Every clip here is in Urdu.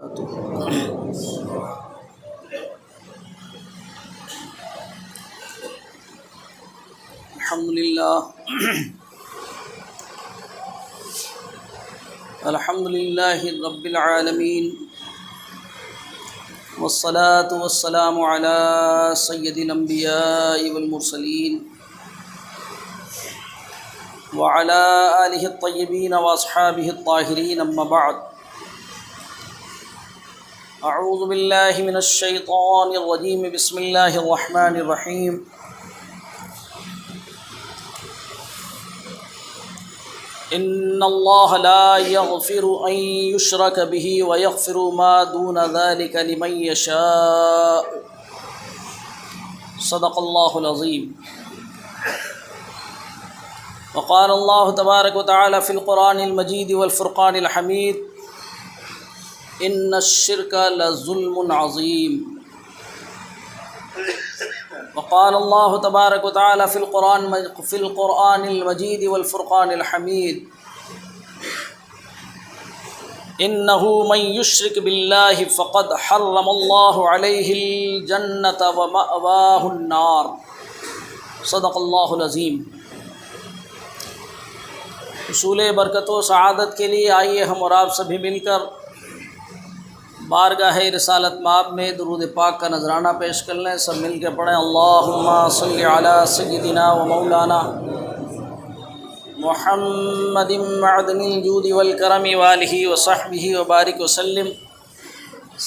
الحمد للہ رب العالمین والصلاة والسلام علی سید الانبیاء والمرسلین وعلی آلہ الطیبین واصحابہ الطاہرین، اما بعد، اعوذ باللہ من الشیطان الرجیم، بسم اللہ الرحمن الرحیم۔ ان اللہ لا یغفر ان یشرک بہ ویغفر ما دون ذلک لمن یشاء، صدق اللہ العظیم۔ وقال اللہ تبارک وتعالی فی القرآن المجید والفرقان الحمید، ان الشرک لظلم عظیم۔ وقال اللہ تبارک وتعالی فی القرآن المجید والفرقان الحمید، انہ من یشرک باللہ فقد حرم اللہ علیہ الجنۃ ومأواہ النار، صدق اللہ العظیم۔ حصول برکت و سعادت کے لیے آئیے ہم اور آپ سبھی مل کر بارگاہ رسالت مآب میں درود پاک کا نذرانہ پیش کر لیں۔ سب مل کے پڑھیں، اللہم صلی علی سیدنا و مولانا محمد معدن الجود والکرم وآلہ وصحبہ وبارک وسلم،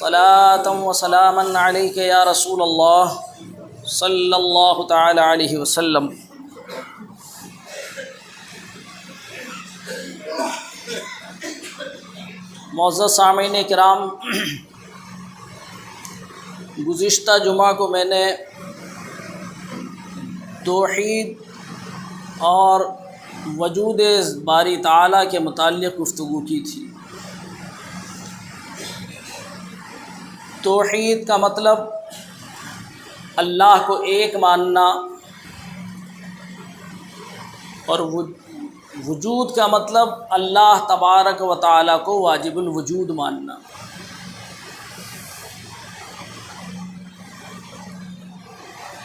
صلاۃ و سلاما علیک یا رسول اللہ صلی اللہ تعالی علیہ وسلم۔ معزز سامعین کرام، گزشتہ جمعہ کو میں نے توحید اور وجود باری تعالیٰ کے متعلق گفتگو کی تھی۔ توحید کا مطلب اللہ کو ایک ماننا، اور وجود کا مطلب اللہ تبارک و تعالیٰ کو واجب الوجود ماننا۔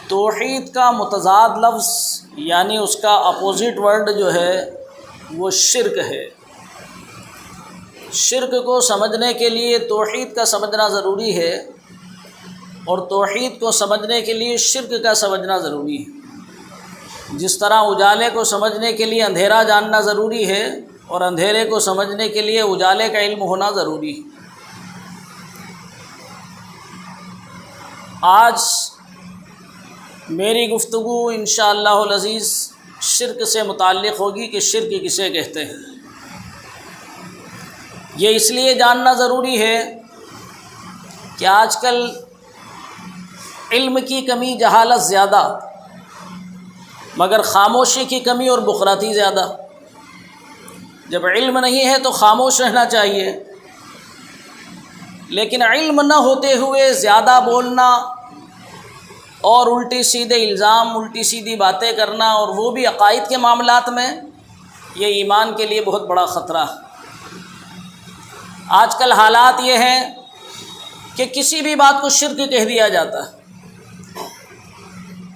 توحید کا متضاد لفظ یعنی اس کا اپوزٹ ورڈ جو ہے وہ شرک ہے۔ شرک کو سمجھنے کے لیے توحید کا سمجھنا ضروری ہے، اور توحید کو سمجھنے کے لیے شرک کا سمجھنا ضروری ہے۔ جس طرح اجالے کو سمجھنے کے لیے اندھیرا جاننا ضروری ہے، اور اندھیرے کو سمجھنے کے لیے اجالے کا علم ہونا ضروری ہے۔ آج میری گفتگو انشاءاللہ العزیز شرک سے متعلق ہوگی کہ شرک کسے کہتے ہیں۔ یہ اس لیے جاننا ضروری ہے کہ آج کل علم کی کمی، جہالت زیادہ، مگر خاموشی کی کمی اور بخراتی زیادہ۔ جب علم نہیں ہے تو خاموش رہنا چاہیے، لیکن علم نہ ہوتے ہوئے زیادہ بولنا اور الٹی سیدھے الزام، الٹی سیدھی باتیں کرنا، اور وہ بھی عقائد کے معاملات میں، یہ ایمان کے لیے بہت بڑا خطرہ ہے۔ آج کل حالات یہ ہیں کہ کسی بھی بات کو شرک کہہ دیا جاتا ہے۔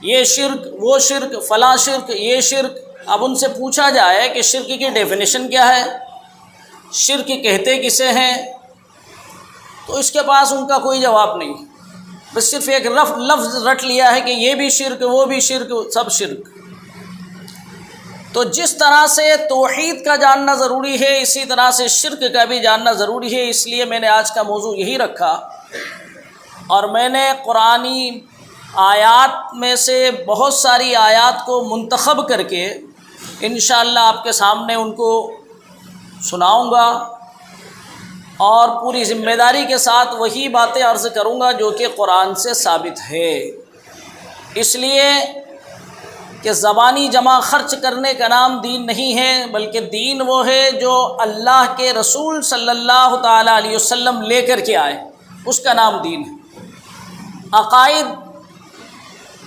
یہ شرک، وہ شرک، فلاں شرک، یہ شرک۔ اب ان سے پوچھا جائے کہ شرک کی ڈیفینیشن کیا ہے، شرک کہتے کسے ہیں، تو اس کے پاس ان کا کوئی جواب نہیں، بس صرف ایک لفظ رٹ لیا ہے کہ یہ بھی شرک، وہ بھی شرک، سب شرک۔ تو جس طرح سے توحید کا جاننا ضروری ہے، اسی طرح سے شرک کا بھی جاننا ضروری ہے۔ اس لیے میں نے آج کا موضوع یہی رکھا، اور میں نے قرآنی آیات میں سے بہت ساری آیات کو منتخب کر کے انشاءاللہ آپ کے سامنے ان کو سناؤں گا، اور پوری ذمہ داری کے ساتھ وہی باتیں عرض کروں گا جو کہ قرآن سے ثابت ہے۔ اس لیے کہ زبانی جمع خرچ کرنے کا نام دین نہیں ہے، بلکہ دین وہ ہے جو اللہ کے رسول صلی اللہ تعالیٰ علیہ وسلم لے کر کے آئے، اس کا نام دین ہے۔ عقائد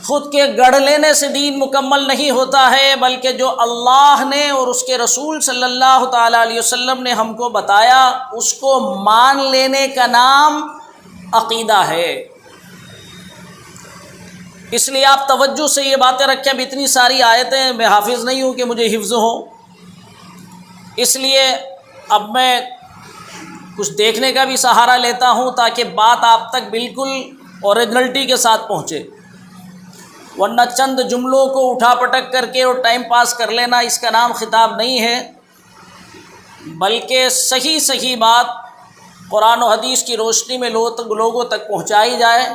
خود کے گڑھ لینے سے دین مکمل نہیں ہوتا ہے، بلکہ جو اللہ نے اور اس کے رسول صلی اللہ تعالیٰ علیہ وسلم نے ہم کو بتایا اس کو مان لینے کا نام عقیدہ ہے۔ اس لیے آپ توجہ سے یہ باتیں رکھیں۔ اب اتنی ساری آیتیں، میں حافظ نہیں ہوں کہ مجھے حفظ ہو، اس لیے اب میں کچھ دیکھنے کا بھی سہارا لیتا ہوں تاکہ بات آپ تک بالکل اوریجنلٹی کے ساتھ پہنچے، ورنہ چند جملوں کو اٹھا پٹک کر کے اور ٹائم پاس کر لینا اس کا نام خطاب نہیں ہے، بلکہ صحیح صحیح بات قرآن و حدیث کی روشنی میں لوگوں تک پہنچائی جائے۔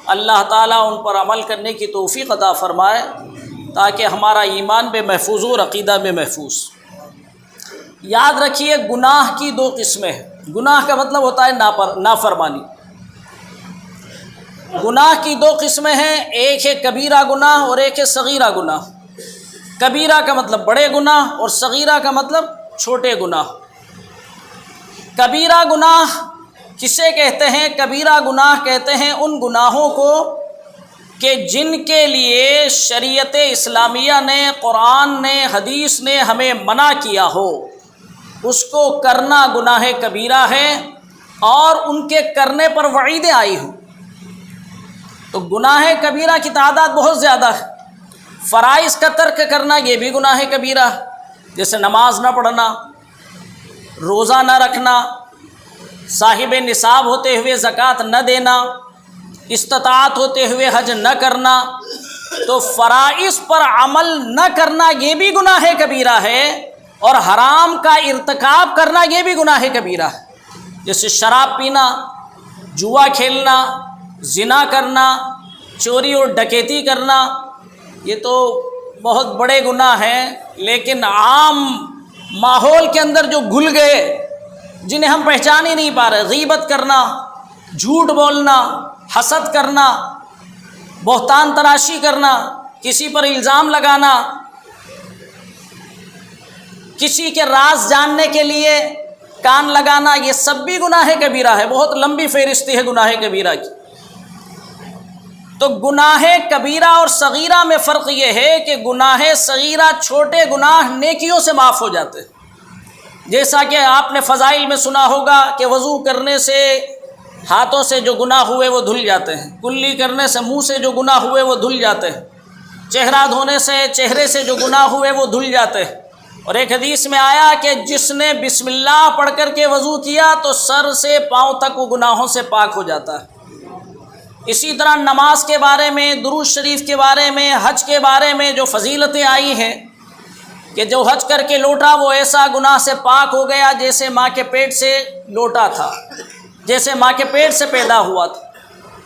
اللہ تعالیٰ ان پر عمل کرنے کی توفیق عطا فرمائے تاکہ ہمارا ایمان بے محفوظ اور عقیدہ بے محفوظ۔ یاد رکھیے گناہ کی دو قسمیں ہیں۔ گناہ کا مطلب ہوتا ہے نافرمانی۔ گناہ کی دو قسمیں ہیں، ایک ہے کبیرہ گناہ اور ایک ہے صغیرہ گناہ۔ کبیرہ کا مطلب بڑے گناہ اور صغیرہ کا مطلب چھوٹے گناہ۔ کبیرہ گناہ کسے کہتے ہیں؟ کبیرہ گناہ کہتے ہیں ان گناہوں کو کہ جن کے لیے شریعت اسلامیہ نے، قرآن نے، حدیث نے ہمیں منع کیا ہو، اس کو کرنا گناہ کبیرہ ہے اور ان کے کرنے پر وعیدیں آئی ہوں۔ تو گناہ کبیرہ کی تعداد بہت زیادہ ہے۔ فرائض کا ترک کرنا یہ بھی گناہ کبیرہ، جیسے نماز نہ پڑھنا، روزہ نہ رکھنا، صاحب نصاب ہوتے ہوئے زکوٰۃ نہ دینا، استطاعت ہوتے ہوئے حج نہ کرنا۔ تو فرائض پر عمل نہ کرنا یہ بھی گناہ کبیرہ ہے، اور حرام کا ارتکاب کرنا یہ بھی گناہ کبیرہ ہے، جیسے شراب پینا، جوا کھیلنا، زنا کرنا، چوری اور ڈکیتی کرنا۔ یہ تو بہت بڑے گناہ ہیں، لیکن عام ماحول کے اندر جو گھل گئے، جنہیں ہم پہچان ہی نہیں پا رہے، غیبت کرنا، جھوٹ بولنا، حسد کرنا، بہتان تراشی کرنا، کسی پر الزام لگانا، کسی کے راز جاننے کے لیے کان لگانا، یہ سب بھی گناہ کبیرہ ہے۔ بہت لمبی فہرستی ہے گناہ کبیرہ کی۔ تو گناہ کبیرہ اور صغیرہ میں فرق یہ ہے کہ گناہ صغیرہ چھوٹے گناہ نیکیوں سے معاف ہو جاتے ہیں، جیسا کہ آپ نے فضائل میں سنا ہوگا کہ وضو کرنے سے ہاتھوں سے جو گناہ ہوئے وہ دھل جاتے ہیں، کلی کرنے سے منہ سے جو گناہ ہوئے وہ دھل جاتے ہیں، چہرہ دھونے سے چہرے سے جو گناہ ہوئے وہ دھل جاتے ہیں۔ اور ایک حدیث میں آیا کہ جس نے بسم اللہ پڑھ کر کے وضو کیا تو سر سے پاؤں تک وہ گناہوں سے پاک ہو جاتا ہے۔ اسی طرح نماز کے بارے میں، درود شریف کے بارے میں، حج کے بارے میں جو فضیلتیں آئی ہیں کہ جو حج کر کے لوٹا وہ ایسا گناہ سے پاک ہو گیا جیسے ماں کے پیٹ سے لوٹا تھا، جیسے ماں کے پیٹ سے پیدا ہوا تھا۔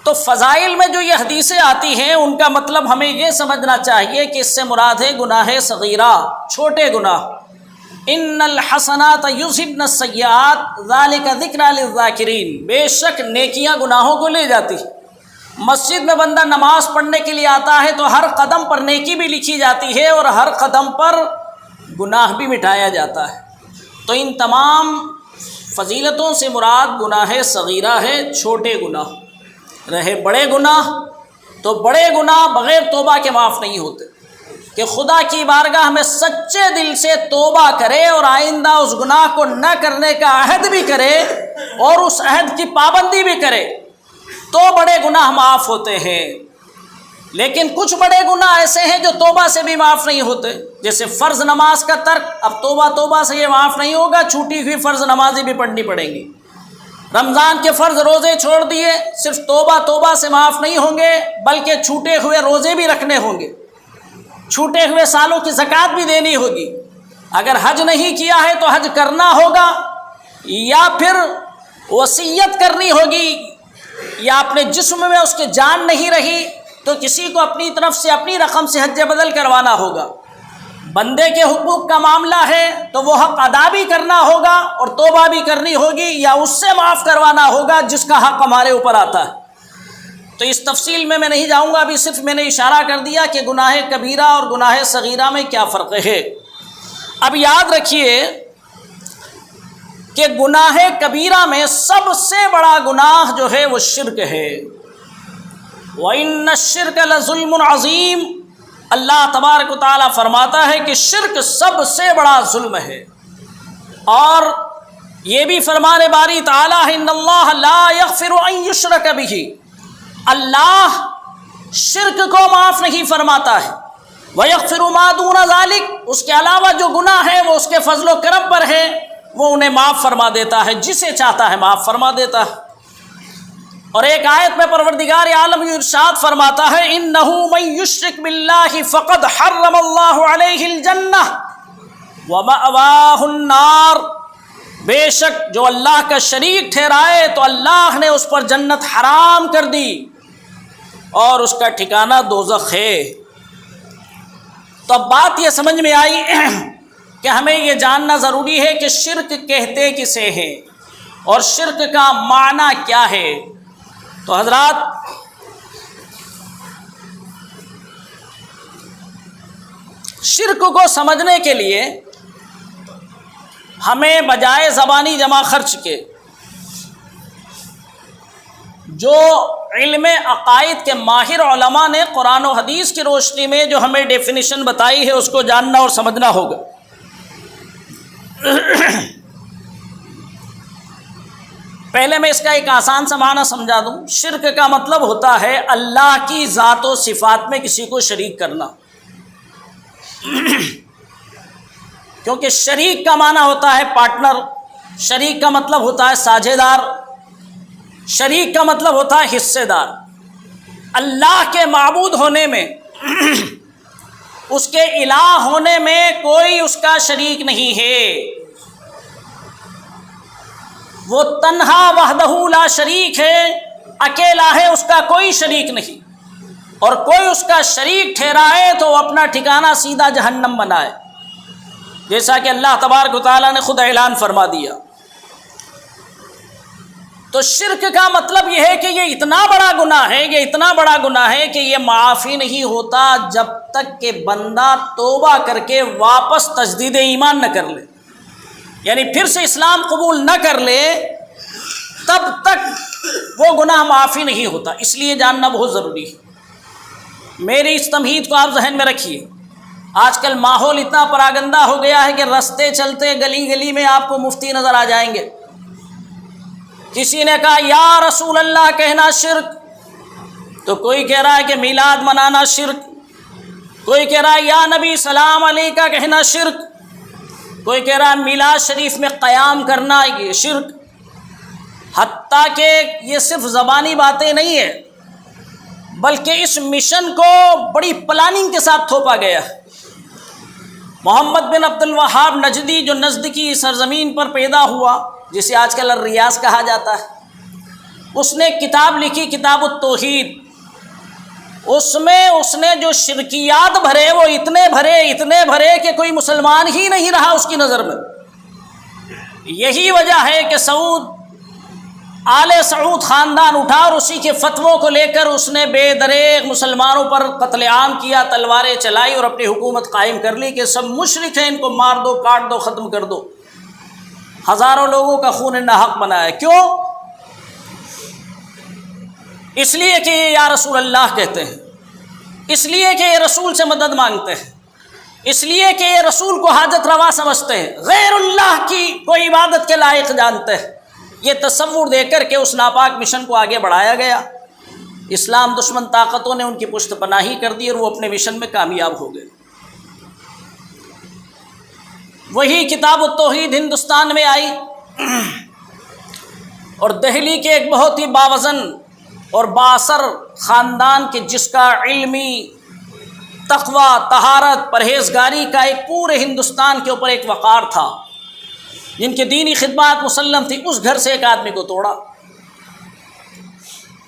تو فضائل میں جو یہ حدیثیں آتی ہیں ان کا مطلب ہمیں یہ سمجھنا چاہیے کہ اس سے مراد ہے گناہ صغیرہ، چھوٹے گناہ۔ ان الحسنات یذہبن السیئات ذالک ذکری للذاکرین، بے شک نیکیاں گناہوں کو لے جاتی۔ مسجد میں بندہ نماز پڑھنے کے لیے آتا ہے تو ہر قدم پر نیکی بھی لکھی جاتی ہے اور ہر قدم پر گناہ بھی مٹایا جاتا ہے۔ تو ان تمام فضیلتوں سے مراد گناہ صغیرہ ہے، چھوٹے گناہ۔ رہے بڑے گناہ تو بڑے گناہ بغیر توبہ کے معاف نہیں ہوتے، کہ خدا کی بارگاہ میں سچے دل سے توبہ کرے اور آئندہ اس گناہ کو نہ کرنے کا عہد بھی کرے اور اس عہد کی پابندی بھی کرے تو بڑے گناہ معاف ہوتے ہیں۔ لیکن کچھ بڑے گناہ ایسے ہیں جو توبہ سے بھی معاف نہیں ہوتے، جیسے فرض نماز کا ترک۔ اب توبہ سے یہ معاف نہیں ہوگا، چھوٹی ہوئی فرض نمازیں بھی پڑھنی پڑیں گی۔ رمضان کے فرض روزے چھوڑ دیے، صرف توبہ سے معاف نہیں ہوں گے، بلکہ چھوٹے ہوئے روزے بھی رکھنے ہوں گے، چھوٹے ہوئے سالوں کی زکوٰۃ بھی دینی ہوگی۔ اگر حج نہیں کیا ہے تو حج کرنا ہوگا، یا پھر وصیت کرنی ہوگی، یا اپنے جسم میں اس کے جان نہیں رہی تو کسی کو اپنی طرف سے اپنی رقم سے حج بدل کروانا ہوگا۔ بندے کے حقوق کا معاملہ ہے تو وہ حق ادا بھی کرنا ہوگا اور توبہ بھی کرنی ہوگی، یا اس سے معاف کروانا ہوگا جس کا حق ہمارے اوپر آتا ہے۔ تو اس تفصیل میں نہیں جاؤں گا، ابھی صرف میں نے اشارہ کر دیا کہ گناہ کبیرہ اور گناہ صغیرہ میں کیا فرق ہے۔ اب یاد رکھیے کہ گناہ کبیرہ میں سب سے بڑا گناہ جو ہے وہ شرک ہے۔ وَإِنَّ الشِّرْكَ لَظُلْمٌ عَظِيمٌ، اللہ تبارک و تعالیٰ فرماتا ہے کہ شرک سب سے بڑا ظلم ہے۔ اور یہ بھی فرمان باری تعالیٰ ہے ان اللہ لا یغفر ان یشرک بہ، اللہ شرک کو معاف نہیں فرماتا ہے، ویغفر ما دون ذلک، اس کے علاوہ جو گناہ ہے وہ اس کے فضل و کرم پر ہے، وہ انہیں معاف فرما دیتا ہے، جسے چاہتا ہے معاف فرما دیتا ہے۔ اور ایک آیت میں پروردگار عالم ارشاد فرماتا ہے انہ من یشرک باللہ فقد حرم اللہ علیہ الجنہ ومأواہ النار، بے شک جو اللہ کا شریک ٹھہرائے تو اللہ نے اس پر جنت حرام کر دی اور اس کا ٹھکانہ دوزخ ہے۔ تو اب بات یہ سمجھ میں آئی کہ ہمیں یہ جاننا ضروری ہے کہ شرک کہتے کسے ہیں اور شرک کا معنی کیا ہے۔ تو حضرات، شرک کو سمجھنے کے لیے ہمیں بجائے زبانی جمع خرچ کے جو علم عقائد کے ماہر علماء نے قرآن و حدیث کی روشنی میں جو ہمیں ڈیفینیشن بتائی ہے اس کو جاننا اور سمجھنا ہوگا۔ پہلے میں اس کا ایک آسان سا معنی سمجھا دوں۔ شرک کا مطلب ہوتا ہے اللہ کی ذات و صفات میں کسی کو شریک کرنا، کیونکہ شریک کا معنی ہوتا ہے پارٹنر، شریک کا مطلب ہوتا ہے ساجھے دار، شریک کا مطلب ہوتا ہے حصے دار۔ اللہ کے معبود ہونے میں، اس کے الہ ہونے میں کوئی اس کا شریک نہیں ہے، وہ تنہا وحدہ لا شریک ہے، اکیلا ہے، اس کا کوئی شریک نہیں، اور کوئی اس کا شریک ٹھہرائے تو وہ اپنا ٹھکانہ سیدھا جہنم بنائے، جیسا کہ اللہ تبارک و تعالیٰ نے خود اعلان فرما دیا۔ تو شرک کا مطلب یہ ہے کہ یہ اتنا بڑا گناہ ہے، یہ اتنا بڑا گناہ ہے کہ یہ معاف ہی نہیں ہوتا جب تک کہ بندہ توبہ کر کے واپس تجدید ایمان نہ کر لے، یعنی پھر سے اسلام قبول نہ کر لے، تب تک وہ گناہ معافی نہیں ہوتا۔ اس لیے جاننا بہت ضروری ہے۔ میری اس تمہید کو آپ ذہن میں رکھیے۔ آج کل ماحول اتنا پراگندہ ہو گیا ہے کہ رستے چلتے گلی گلی میں آپ کو مفتی نظر آ جائیں گے۔ کسی نے کہا یا رسول اللہ کہنا شرک، تو کوئی کہہ رہا ہے کہ میلاد منانا شرک، کوئی کہہ رہا ہے یا نبی سلام علیکہ کہنا شرک، کوئی کہہ رہا ہے میلاد شریف میں قیام کرنا یہ شرک۔ حتیٰ کہ یہ صرف زبانی باتیں نہیں ہیں، بلکہ اس مشن کو بڑی پلاننگ کے ساتھ تھوپا گیا ہے۔ محمد بن عبد الوہاب نجدی جو نجد کی سرزمین پر پیدا ہوا، جسے آج کل الریاض کہا جاتا ہے، اس نے کتاب لکھی، کتاب التوحید۔ اس میں اس نے جو شرکیات بھرے وہ اتنے بھرے کہ کوئی مسلمان ہی نہیں رہا اس کی نظر میں۔ یہی وجہ ہے کہ آل سعود خاندان اٹھا اور اسی کے فتووں کو لے کر اس نے بے دریغ مسلمانوں پر قتل عام کیا، تلواریں چلائی اور اپنی حکومت قائم کر لی کہ سب مشرک ہیں، ان کو مار دو، کاٹ دو، ختم کر دو۔ ہزاروں لوگوں کا خون ناحق بنایا۔ کیوں؟ اس لیے کہ یہ یا رسول اللہ کہتے ہیں، اس لیے کہ یہ رسول سے مدد مانگتے ہیں، اس لیے کہ یہ رسول کو حاجت روا سمجھتے ہیں، غیر اللہ کی کوئی عبادت کے لائق جانتے ہیں۔ یہ تصور دے کر کے اس ناپاک مشن کو آگے بڑھایا گیا۔ اسلام دشمن طاقتوں نے ان کی پشت پناہی کر دی اور وہ اپنے مشن میں کامیاب ہو گئے۔ وہی کتاب التوحید ہندوستان میں آئی اور دہلی کے ایک بہت ہی باوزن اور بااثر خاندان کے جس کا علمی تقوی، طہارت، پرہیزگاری کا ایک پورے ہندوستان کے اوپر ایک وقار تھا، جن کی دینی خدمات مسلم تھی، اس گھر سے ایک آدمی کو توڑا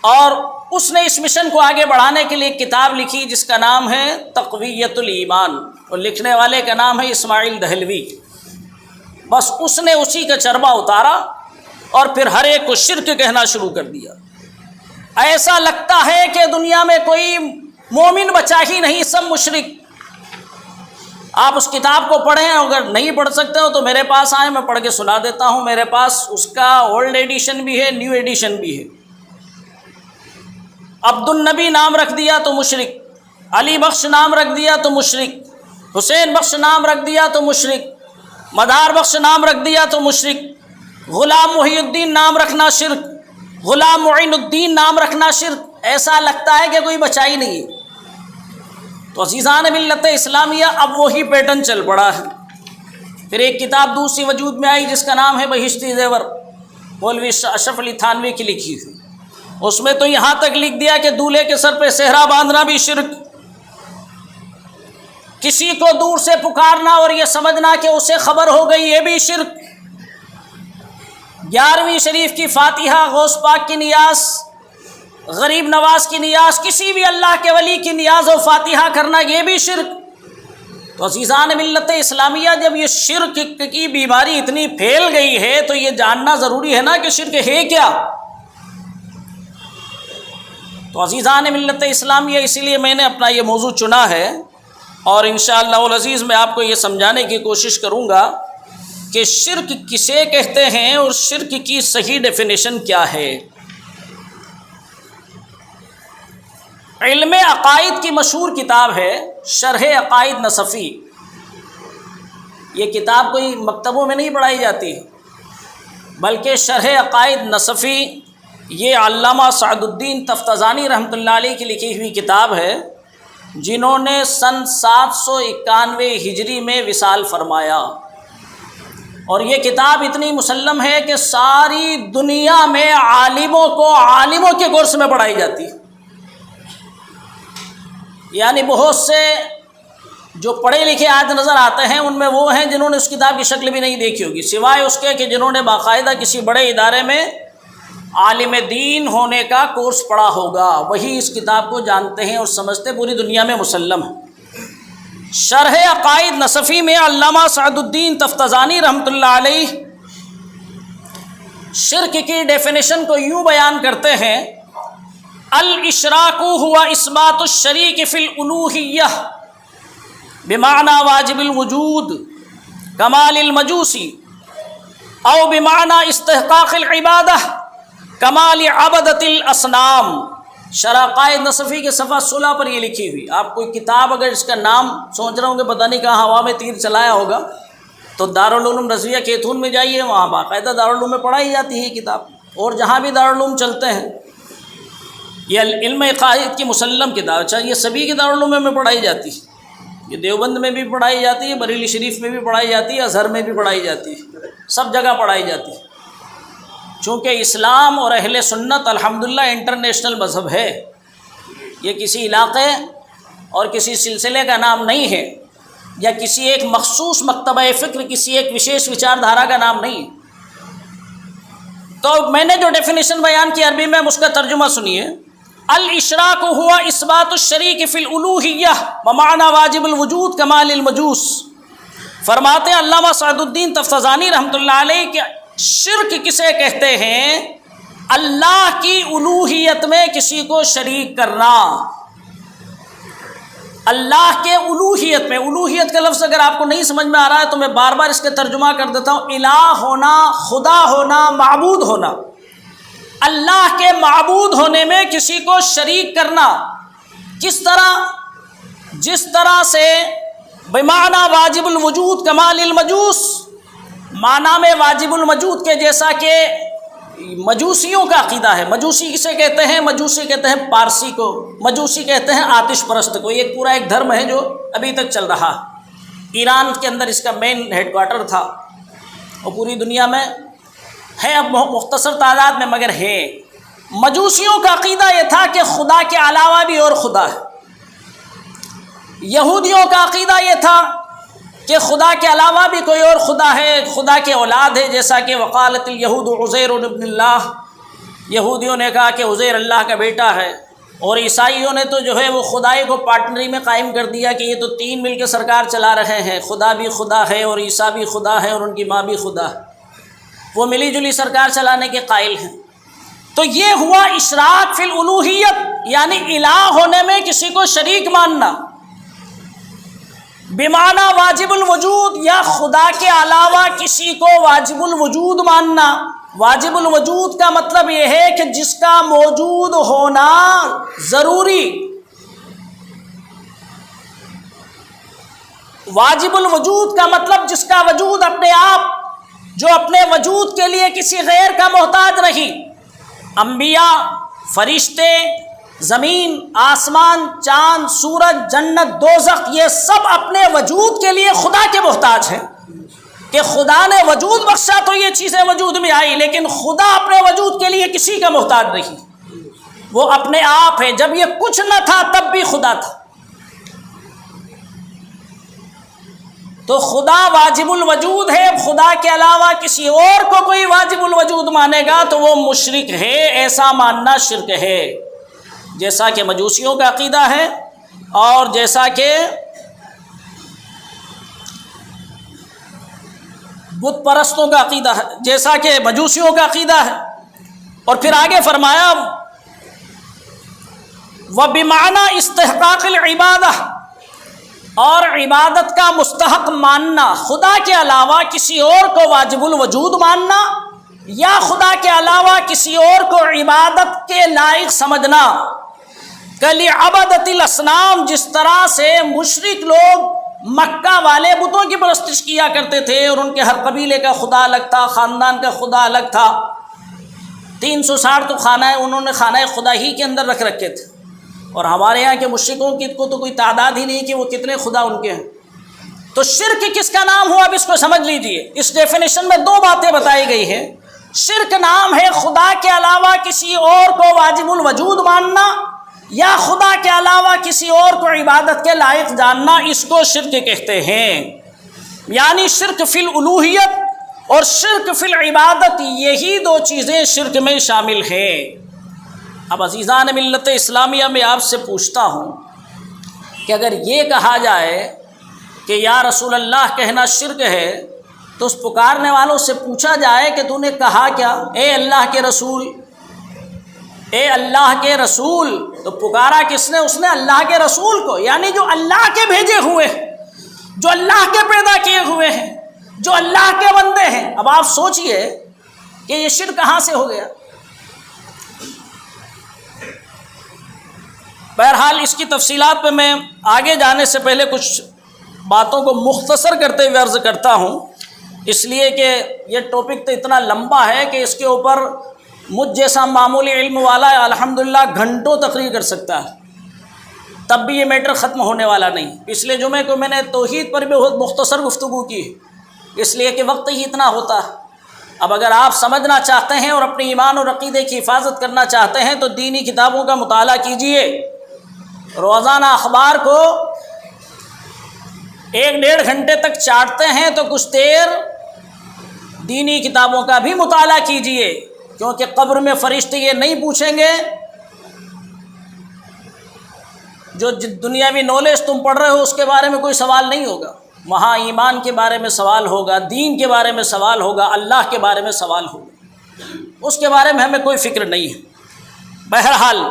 اور اس نے اس مشن کو آگے بڑھانے کے لیے ایک کتاب لکھی جس کا نام ہے تقویت الایمان، اور لکھنے والے کا نام ہے اسماعیل دہلوی۔ بس اس نے اسی کا چربا اتارا اور پھر ہر ایک کو شرک کہنا شروع کر دیا۔ ایسا لگتا ہے کہ دنیا میں کوئی مومن بچا ہی نہیں، سب مشرک۔ آپ اس کتاب کو پڑھیں، اگر نہیں پڑھ سکتے ہو تو میرے پاس آئیں، میں پڑھ کے سنا دیتا ہوں۔ میرے پاس اس کا اولڈ ایڈیشن بھی ہے، نیو ایڈیشن بھی ہے۔ عبد النبی نام رکھ دیا تو مشرک، علی بخش نام رکھ دیا تو مشرک، حسین بخش نام رکھ دیا تو مشرک، مدار بخش نام رکھ دیا تو مشرک، غلام محی الدین نام رکھنا شرک، غلام معین الدین نام رکھنا شرک، ایسا لگتا ہے کہ کوئی بچا ہی نہیں ہے۔ تو عزیزان ملت اسلامیہ اب وہی پیٹرن چل پڑا ہے۔ پھر ایک کتاب دوسری وجود میں آئی جس کا نام ہے بہشتی زیور، مولوی اشرف علی تھانوی کی لکھی ہوئی۔ اس میں تو یہاں تک لکھ دیا کہ دولہے کے سر پہ صحرا باندھنا بھی شرک، کسی کو دور سے پکارنا اور یہ سمجھنا کہ اسے خبر ہو گئی یہ بھی شرک، 11ویں شریف کی فاتحہ، غوث پاک کی نیاز، غریب نواز کی نیاز، کسی بھی اللہ کے ولی کی نیاز و فاتحہ کرنا یہ بھی شرک۔ تو عزیزان ملت اسلامیہ جب یہ شرک کی بیماری اتنی پھیل گئی ہے تو یہ جاننا ضروری ہے نا کہ شرک ہے کیا۔ تو عزیزان ملت اسلامیہ اسی لیے میں نے اپنا یہ موضوع چنا ہے، اور انشاءاللہ العزیز میں آپ کو یہ سمجھانے کی کوشش کروں گا کہ شرک کسے کہتے ہیں اور شرک کی صحیح ڈیفینیشن کیا ہے۔ علم عقائد کی مشہور کتاب ہے شرح عقائد نصفی، یہ کتاب کوئی مکتبوں میں نہیں پڑھائی جاتی بلکہ شرح عقائد نصفی یہ علامہ سعد الدین تفتزانی رحمۃ اللہ علیہ کی لکھی ہوئی کتاب ہے، جنہوں نے سن 791 ہجری میں وصال فرمایا، اور یہ کتاب اتنی مسلم ہے کہ ساری دنیا میں عالموں کے کورس میں پڑھائی جاتی ہے۔ یعنی بہت سے جو پڑھے لکھے آج نظر آتے ہیں ان میں وہ ہیں جنہوں نے اس کتاب کی شکل بھی نہیں دیکھی ہوگی، سوائے اس کے کہ جنہوں نے باقاعدہ کسی بڑے ادارے میں عالم دین ہونے کا کورس پڑھا ہوگا، وہی اس کتاب کو جانتے ہیں اور سمجھتے، پوری دنیا میں مسلم ہے۔ شرح عقائد نصفی میں علامہ سعد الدین تفتزانی رحمۃ اللہ علیہ شرک کی ڈیفینیشن کو یوں بیان کرتے ہیں: الاشراک ہوا اثبات الشریک فی الالوہیہ بمعنی واجب الوجود کمال المجوسی او بمعنی استحقاق العبادہ کمال عبدت الاصنام۔ شرح عقائد نصفی کے صفحہ 16 پر یہ لکھی ہوئی۔ آپ کوئی کتاب اگر اس کا نام سوچ رہے ہوں گے پتہ نہیں کہاں ہوا میں تیر چلایا ہوگا تو دارالعلوم رضویہ کیتھون میں جائیے، وہاں باقاعدہ دارالعلوم میں پڑھائی جاتی ہے کتاب، اور جہاں بھی دارالعلوم چلتے ہیں یہ علم عقائد کی مسلم کتاب، اچھا یہ سبھی کے دارالعلوم میں پڑھائی جاتی ہے، یہ دیوبند میں بھی پڑھائی جاتی ہے، بریلی شریف میں بھی پڑھائی جاتی ہے، ازہر میں بھی پڑھائی جاتی ہے، سب جگہ پڑھائی جاتی ہے۔ چونکہ اسلام اور اہل سنت الحمدللہ انٹرنیشنل مذہب ہے، یہ کسی علاقے اور کسی سلسلے کا نام نہیں ہے، یا کسی ایک مخصوص مکتبہ فکر، کسی ایک وشیش وچار دھارا کا نام نہیں ہے۔ تو میں نے جو ڈیفینیشن بیان کی عربی میں، اس کا ترجمہ سنیے: الاشراک ہوا اثبات الشریک فی الالوہیہ بمعنی واجب الوجود کمال المجوس۔ فرماتے ہیں علامہ سعد الدین تفتزانی رحمۃ اللہ علیہ کہ شرک کسے کہتے ہیں؟ اللہ کی الوہیت میں کسی کو شریک کرنا، اللہ کے الوہیت میں۔ الوہیت کا لفظ اگر آپ کو نہیں سمجھ میں آ رہا ہے تو میں بار بار اس کے ترجمہ کر دیتا ہوں: الہ ہونا، خدا ہونا، معبود ہونا۔ اللہ کے معبود ہونے میں کسی کو شریک کرنا، کس طرح؟ جس طرح سے بمعنی واجب الوجود کمال المجوس، معنی میں واجب الموجود کے جیسا کہ مجوسیوں کا عقیدہ ہے۔ مجوسی کسے کہتے ہیں؟ مجوسی کہتے ہیں پارسی کو، مجوسی کہتے ہیں آتش پرست کو۔ یہ پورا ایک دھرم ہے جو ابھی تک چل رہا، ایران کے اندر اس کا مین ہیڈ کوارٹر تھا، اور پوری دنیا میں ہے اب مختصر تعداد میں، مگر ہے۔ مجوسیوں کا عقیدہ یہ تھا کہ خدا کے علاوہ بھی اور خدا ہے۔ یہودیوں کا عقیدہ یہ تھا کہ خدا کے علاوہ بھی کوئی اور خدا ہے، خدا کے اولاد ہے، جیسا کہ وقالت الیہود عزیر ابن اللہ، یہودیوں نے کہا کہ عزیر اللہ کا بیٹا ہے، اور عیسائیوں نے تو جو ہے وہ خدائی کو پارٹنری میں قائم کر دیا کہ یہ تو تین مل کے سرکار چلا رہے ہیں، خدا بھی خدا ہے اور عیسیٰ بھی خدا ہے اور ان کی ماں بھی خدا ہے، وہ ملی جلی سرکار چلانے کے قائل ہیں۔ تو یہ ہوا اشراک فی الالوہیت، یعنی الہ ہونے میں کسی کو شریک ماننا، بمعنی واجب الوجود، یا خدا کے علاوہ کسی کو واجب الوجود ماننا، واجب الوجود کا مطلب یہ ہے کہ جس کا موجود ہونا ضروری. واجب الوجود کا مطلب جس کا وجود اپنے آپ، جو اپنے وجود کے لیے کسی غیر کا محتاج نہیں. انبیاء، فرشتے، زمین، آسمان، چاند، سورج، جنت، دوزخ، یہ سب اپنے وجود کے لیے خدا کے محتاج ہیں کہ خدا نے وجود بخشا تو یہ چیزیں وجود میں آئی، لیکن خدا اپنے وجود کے لیے کسی کا محتاج نہیں، وہ اپنے آپ ہے. جب یہ کچھ نہ تھا تب بھی خدا تھا. تو خدا واجب الوجود ہے. خدا کے علاوہ کسی اور کو کوئی واجب الوجود مانے گا تو وہ مشرک ہے. ایسا ماننا شرک ہے، جیسا کہ مجوسیوں کا عقیدہ ہے اور جیسا کہ بت پرستوں کا عقیدہ ہے، جیسا کہ مجوسیوں کا عقیدہ ہے. اور پھر آگے فرمایا وَبِمَعْنَى اسْتِحْقَاقِ الْعِبَادَةِ، اور عبادت کا مستحق ماننا، خدا کے علاوہ کسی اور کو واجب الوجود ماننا یا خدا کے علاوہ کسی اور کو عبادت کے لائق سمجھنا. کَلِعَبَدَةِ الْأَصْنَامِ، جس طرح سے مشرک لوگ مکہ والے بتوں کی پرستش کیا کرتے تھے اور ان کے ہر قبیلے کا خدا الگ تھا، خاندان کا خدا الگ تھا. 360 تو خانہ انہوں نے خانہ خدا ہی کے اندر رکھ رکھے تھے، اور ہمارے یہاں کے مشرکوں کی کو تو کوئی تعداد ہی نہیں کہ وہ کتنے خدا ان کے ہیں. تو شرک کس کا نام ہوا؟ اب اس کو سمجھ لیجئے. اس ڈیفینیشن میں 2 باتیں بتائی گئی ہیں. شرک نام ہے خدا کے علاوہ کسی اور کو واجب الوجود ماننا یا خدا کے علاوہ کسی اور کو عبادت کے لائق جاننا، اس کو شرک کہتے ہیں. یعنی شرک فی الالوہیت اور شرک فی العبادت، یہی 2 چیزیں شرک میں شامل ہیں. اب عزیزان ملت اسلامیہ میں آپ سے پوچھتا ہوں کہ اگر یہ کہا جائے کہ یا رسول اللہ کہنا شرک ہے، تو اس پکارنے والوں سے پوچھا جائے کہ تو نے کہا کیا؟ اے اللہ کے رسول، اے اللہ کے رسول. تو پکارا کس نے؟ اس نے اللہ کے رسول کو، یعنی جو اللہ کے بھیجے ہوئے ہیں، جو اللہ کے پیدا کیے ہوئے ہیں، جو اللہ کے بندے ہیں. اب آپ سوچئے کہ یہ شرک کہاں سے ہو گیا. بہرحال اس کی تفصیلات پہ میں آگے جانے سے پہلے کچھ باتوں کو مختصر کرتے ہوئے عرض کرتا ہوں، اس لیے کہ یہ ٹاپک تو اتنا لمبا ہے کہ اس کے اوپر مجھ جیسا معمولی علم والا الحمدللہ گھنٹوں تقریر کر سکتا ہے، تب بھی یہ میٹر ختم ہونے والا نہیں. پچھلے جمعے کو میں نے توحید پر بھی بہت مختصر گفتگو کی، اس لیے کہ وقت ہی اتنا ہوتا ہے. اب اگر آپ سمجھنا چاہتے ہیں اور اپنے ایمان اور عقیدے کی حفاظت کرنا چاہتے ہیں تو دینی کتابوں کا مطالعہ کیجئے. روزانہ اخبار کو 1-1.5 گھنٹے تک چاٹتے ہیں تو کچھ دیر دینی کتابوں کا بھی مطالعہ کیجئے، کیونکہ قبر میں فرشتے یہ نہیں پوچھیں گے جو دنیاوی نالج تم پڑھ رہے ہو اس کے بارے میں کوئی سوال نہیں ہوگا. وہاں ایمان کے بارے میں سوال ہوگا، دین کے بارے میں سوال ہوگا، اللہ کے بارے میں سوال ہوگا. اس کے بارے میں ہمیں کوئی فکر نہیں ہے. بہرحال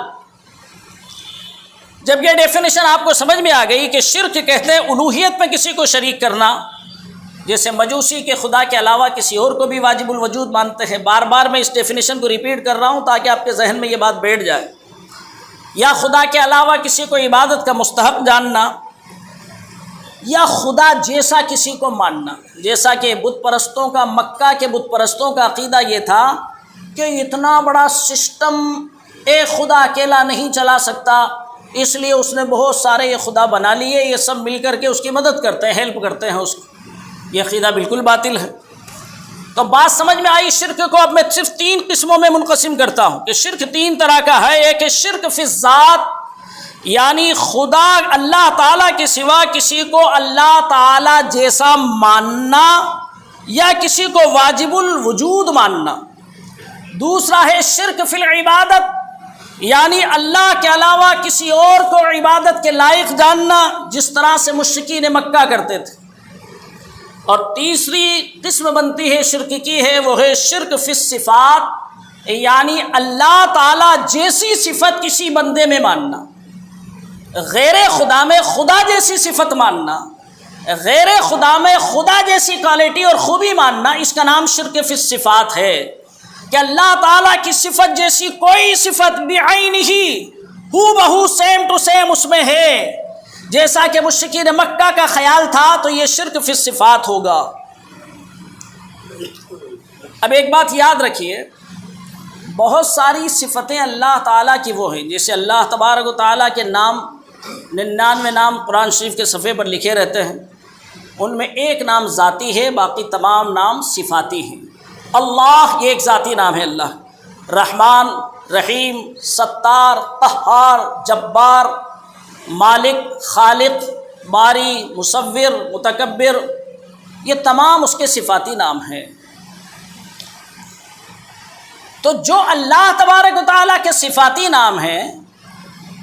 جب یہ ڈیفینیشن آپ کو سمجھ میں آ گئی کہ شرک کہتے ہیں الوہیت میں کسی کو شریک کرنا، جیسے مجوسی کے خدا کے علاوہ کسی اور کو بھی واجب الوجود مانتے ہیں. بار بار میں اس ڈیفینیشن کو ریپیٹ کر رہا ہوں تاکہ آپ کے ذہن میں یہ بات بیٹھ جائے. یا خدا کے علاوہ کسی کو عبادت کا مستحق جاننا، یا خدا جیسا کسی کو ماننا. جیسا کہ بت پرستوں کا، مکہ کے بت پرستوں کا عقیدہ یہ تھا کہ اتنا بڑا سسٹم ایک خدا اکیلا نہیں چلا سکتا، اس لیے اس نے بہت سارے یہ خدا بنا لیے، یہ سب مل کر کے اس کی مدد کرتے ہیں، ہیلپ کرتے ہیں اس کی. یہ عقیدہ بالکل باطل ہے. تو بات سمجھ میں آئی. شرک کو اب میں صرف 3 قسموں میں منقسم کرتا ہوں کہ شرک 3 طرح کا ہے. ایک ہے شرک فی الذات، یعنی خدا اللہ تعالیٰ کے سوا کسی کو اللہ تعالیٰ جیسا ماننا یا کسی کو واجب الوجود ماننا. دوسرا ہے شرک فی العبادت، یعنی اللہ کے علاوہ کسی اور کو عبادت کے لائق جاننا، جس طرح سے مشرکین مکہ کرتے تھے. اور تیسری قسم بنتی ہے شرک کی ہے، وہ ہے شرک فی الصفات، یعنی اللہ تعالیٰ جیسی صفت کسی بندے میں ماننا، غیر خدا میں خدا جیسی صفت ماننا، غیر خدا میں خدا جیسی کوالٹی اور خوبی ماننا. اس کا نام شرک فی الصفات ہے. کہ اللہ تعالیٰ کی صفت جیسی کوئی صفت بعینہ ہو بہو سیم ٹو سیم اس میں ہے، جیسا کہ مشرکین مکہ کا خیال تھا، تو یہ شرک فی الصفات ہوگا۔ اب ایک بات یاد رکھیے، بہت ساری صفتیں اللہ تعالیٰ کی وہ ہیں، جیسے اللہ تبارک و تعالیٰ کے نام 99 نام قرآن شریف کے صفحے پر لکھے رہتے ہیں، ان میں ایک نام ذاتی ہے، باقی تمام نام صفاتی ہیں۔ اللہ یہ ایک ذاتی نام ہے، اللہ رحمان، رحیم، ستار، قہار، جبار، مالک، خالق، باری، مصور، متکبر، یہ تمام اس کے صفاتی نام ہیں۔ تو جو اللہ تبارک و تعالیٰ کے صفاتی نام ہیں،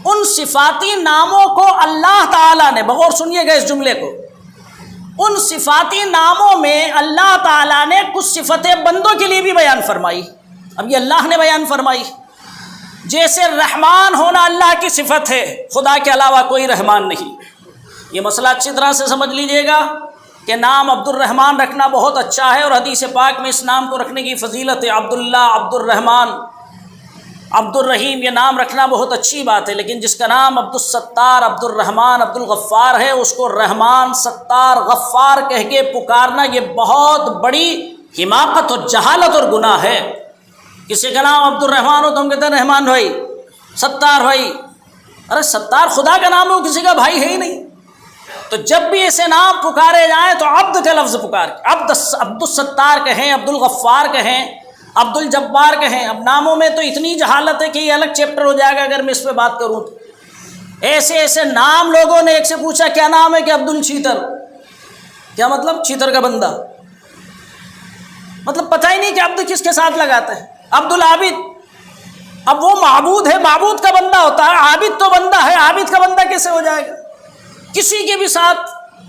ان صفاتی ناموں کو اللہ تعالیٰ نے، بغور سنیے گا اس جملے کو، ان صفاتی ناموں میں اللہ تعالیٰ نے کچھ صفتیں بندوں کے لیے بھی بیان فرمائی۔ اب یہ اللہ نے بیان فرمائی، جیسے رحمان ہونا اللہ کی صفت ہے، خدا کے علاوہ کوئی رحمان نہیں۔ یہ مسئلہ اچھی طرح سے سمجھ لیجئے گا کہ نام عبد الرحمن رکھنا بہت اچھا ہے، اور حدیث پاک میں اس نام کو رکھنے کی فضیلت ہے۔ عبداللہ، عبد الرحمن، عبد الرحیم، یہ نام رکھنا بہت اچھی بات ہے، لیکن جس کا نام عبد الستار، عبد الرحمن، عبد الغفار ہے، اس کو رحمان، ستار، غفار کہہ کے پکارنا یہ بہت بڑی حماقت اور جہالت اور گناہ ہے۔ کسی کا نام عبد الرحمن ہو تو ہم کہتے ہیں رحمان بھائی، ستار بھائی، ارے ستار خدا کا نام ہے، وہ کسی کا بھائی ہے ہی نہیں۔ تو جب بھی ایسے نام پکارے جائیں تو عبد کا لفظ پکار، عبد الستار کہیں، عبد الغفار کہیں، عبد الجبار کہیں۔ اب ناموں میں تو اتنی جہالت ہے کہ یہ الگ چیپٹر ہو جائے گا اگر میں اس پہ بات کروں تو۔ ایسے ایسے نام لوگوں نے، ایک سے پوچھا کیا نام ہے، کہ عبد الچیتر۔ کیا مطلب؟ چیتر کا بندہ، مطلب پتہ ہی نہیں کہ عبد کس کے ساتھ لگاتا ہے۔ عبد العابد، اب وہ معبود ہے، معبود کا بندہ ہوتا ہے، عابد تو بندہ ہے، عابد کا بندہ کیسے ہو جائے گا؟ کسی کے بھی ساتھ